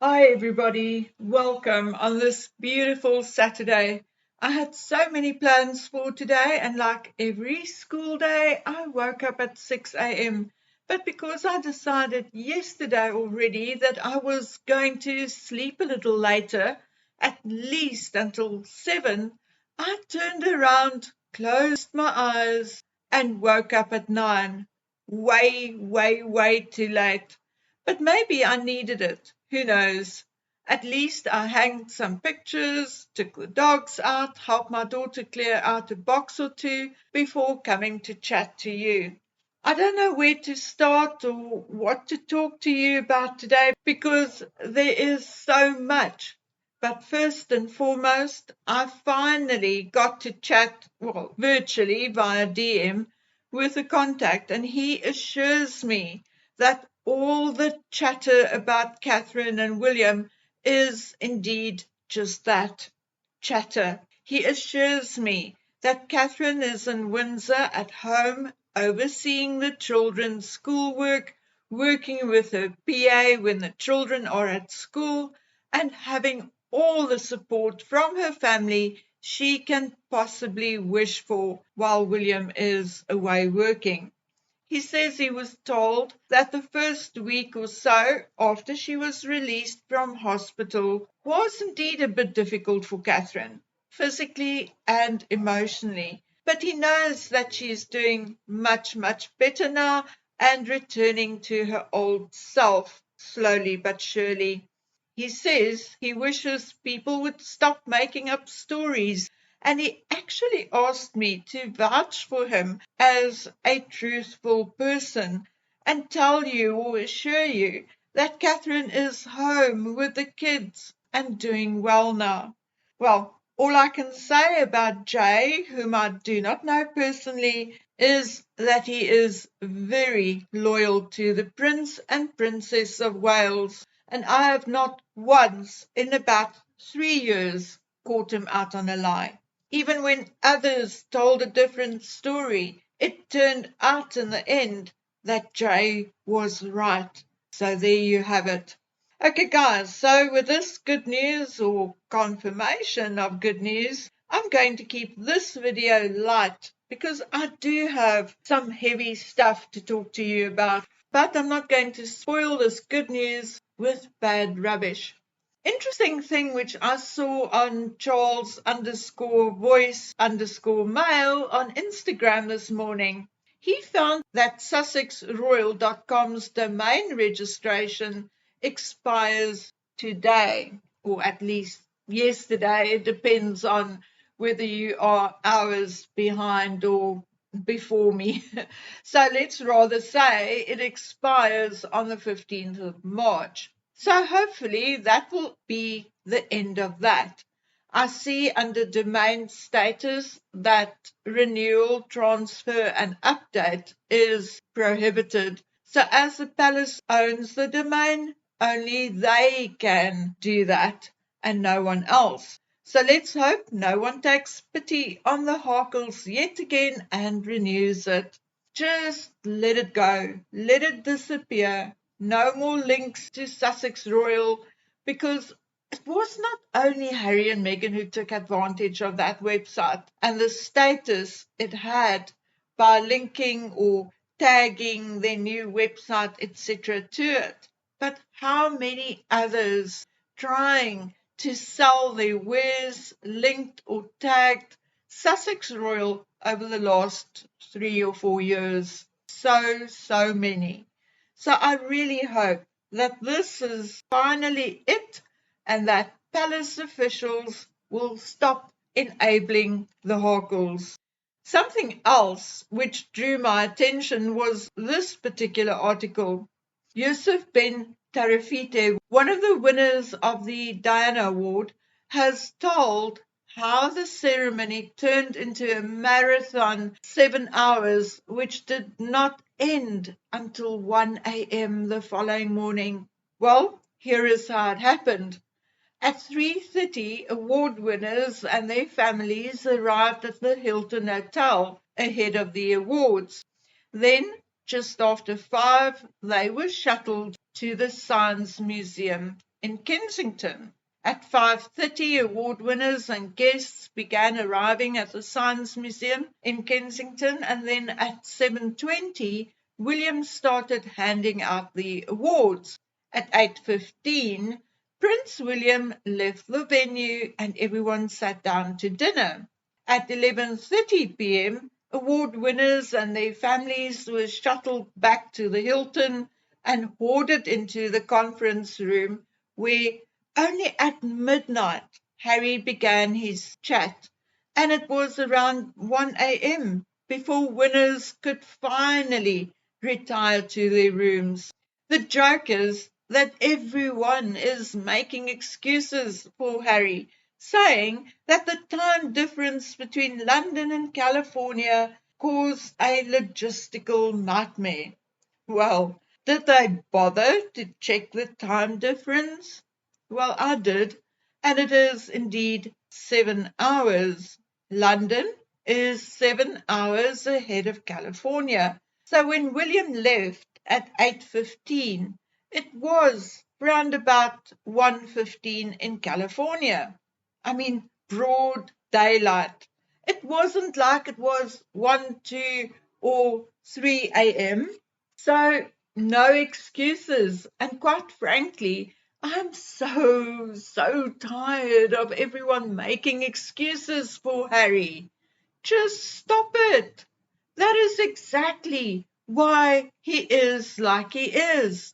Hi, everybody. Welcome on this beautiful Saturday. I had so many plans for today, and like every school day, I woke up at 6 a.m. But because I decided yesterday already that I was going to sleep a little later, at least until 7, I turned around, closed my eyes, and woke up at 9. Way, way, way too late. But maybe I needed it. Who knows? At least I hanged some pictures, took the dogs out, helped my daughter clear out a box or two before coming to chat to you. I don't know where to start or what to talk to you about today because there is so much. But first and foremost, I finally got to chat, well, virtually via DM with a contact, and he assures me that all the chatter about Catherine and William is indeed just that, chatter. He assures me that Catherine is in Windsor at home, overseeing the children's schoolwork, working with her PA when the children are at school, and having all the support from her family she can possibly wish for while William is away working. He says he was told that the first week or so after she was released from hospital was indeed a bit difficult for Catherine, physically and emotionally. But he knows that she is doing much, much better now and returning to her old self, slowly but surely. He says he wishes people would stop making up stories, and he actually asked me to vouch for him as a truthful person and tell you or assure you that Catherine is home with the kids and doing well now. Well, all I can say about Jay, whom I do not know personally, is that he is very loyal to the Prince and Princess of Wales, and I have not once in about 3 years caught him out on a lie. Even when others told a different story, it turned out in the end that Jay was right. So there you have it. Okay, guys, so with this good news or confirmation of good news, I'm going to keep this video light because I do have some heavy stuff to talk to you about, but I'm not going to spoil this good news with bad rubbish. Interesting thing which I saw on Charles underscore voice underscore mail on Instagram this morning. He found that SussexRoyal.com's domain registration expires today, or at least yesterday. It depends on whether you are hours behind or before me. So let's rather say it expires on the 15th of March. So hopefully that will be the end of that. I see under domain status that renewal, transfer, and update is prohibited. So as the palace owns the domain, only they can do that and no one else. So let's hope no one takes pity on the Harkles yet again and renews it. Just let it go. Let it disappear. No more links to Sussex Royal, because it was not only Harry and Meghan who took advantage of that website and the status it had by linking or tagging their new website, etc., to it, but how many others trying to sell their wares linked or tagged Sussex Royal over the last 3 or 4 years. So many. So I really hope that this is finally it and that palace officials will stop enabling the Harkles. Something else which drew my attention was this particular article. Yusuf Ben Tarifite, one of the winners of the Diana Award, has told how the ceremony turned into a marathon 7 hours, which did not end until 1 a.m. the following morning. Well, here is how it happened. At 3:30, award winners and their families arrived at the Hilton Hotel ahead of the awards. Then, just after 5, they were shuttled to the Science Museum in Kensington. At 5:30, award winners and guests began arriving at the Science Museum in Kensington, and then at 7:20, William started handing out the awards. At 8:15, Prince William left the venue and everyone sat down to dinner. At 11:30 p.m., award winners and their families were shuttled back to the Hilton and hoarded into the conference room, where only at midnight Harry began his chat, and it was around 1 a.m. before winners could finally retire to their rooms. The joke is that everyone is making excuses for Harry, saying that the time difference between London and California caused a logistical nightmare. Well, did they bother to check the time difference? Well, I did, and it is indeed 7 hours. London is 7 hours ahead of California. So when William left at 8:15, it was round about 1:15 in California. I mean, broad daylight. It wasn't like it was 1, 2, or 3 a.m. So no excuses. And quite frankly, I'm so tired of everyone making excuses for Harry. Just stop it. That is exactly why he is like he is.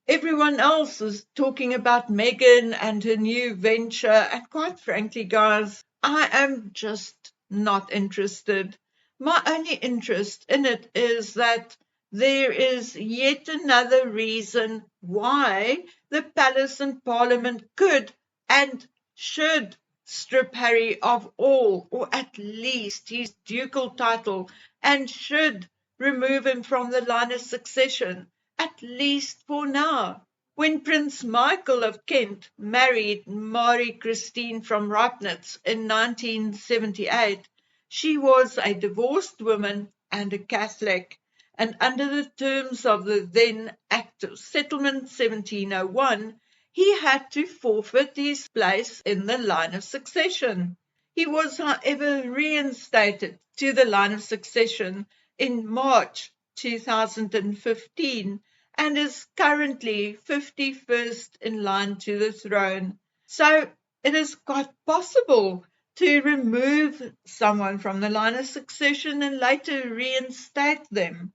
Everyone else is talking about Megan and her new venture, and quite frankly, guys, I am just not interested. My only interest in it is that there is yet another reason why the palace and parliament could and should strip Harry of all, or at least his ducal title, and should remove him from the line of succession, at least for now. When Prince Michael of Kent married Marie Christine from Reibnitz in 1978, she was a divorced woman and a Catholic, and under the terms of the then Act of Settlement 1701, he had to forfeit his place in the line of succession. He was, however, reinstated to the line of succession in March 2015 and is currently 51st in line to the throne. So it is quite possible to remove someone from the line of succession and later reinstate them.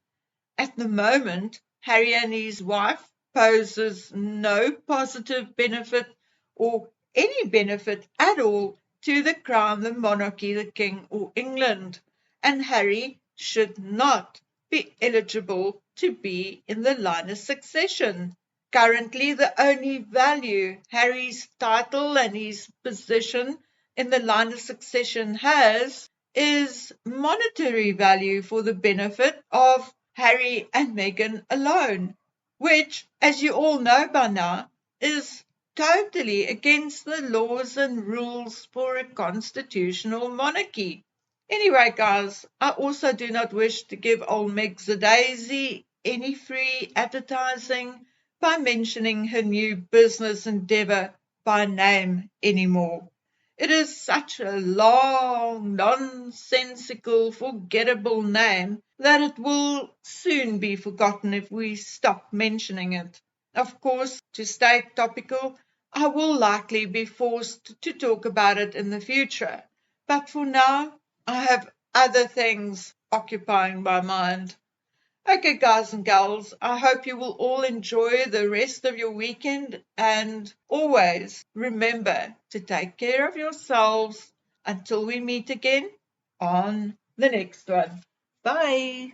At the moment, Harry and his wife poses no positive benefit or any benefit at all to the crown, the monarchy, the king, or England, and Harry should not be eligible to be in the line of succession. Currently, the only value Harry's title and his position in the line of succession has is monetary value for the benefit of Harry and Meghan alone, which, as you all know by now, is totally against the laws and rules for a constitutional monarchy. Anyway, guys, I also do not wish to give old Meg's a daisy any free advertising by mentioning her new business endeavour by name anymore. It is such a long, nonsensical, forgettable name that it will soon be forgotten if we stop mentioning it. Of course, to stay topical, I will likely be forced to talk about it in the future, but for now, I have other things occupying my mind. Okay, guys and gals, I hope you will all enjoy the rest of your weekend and always remember to take care of yourselves until we meet again on the next one. Bye.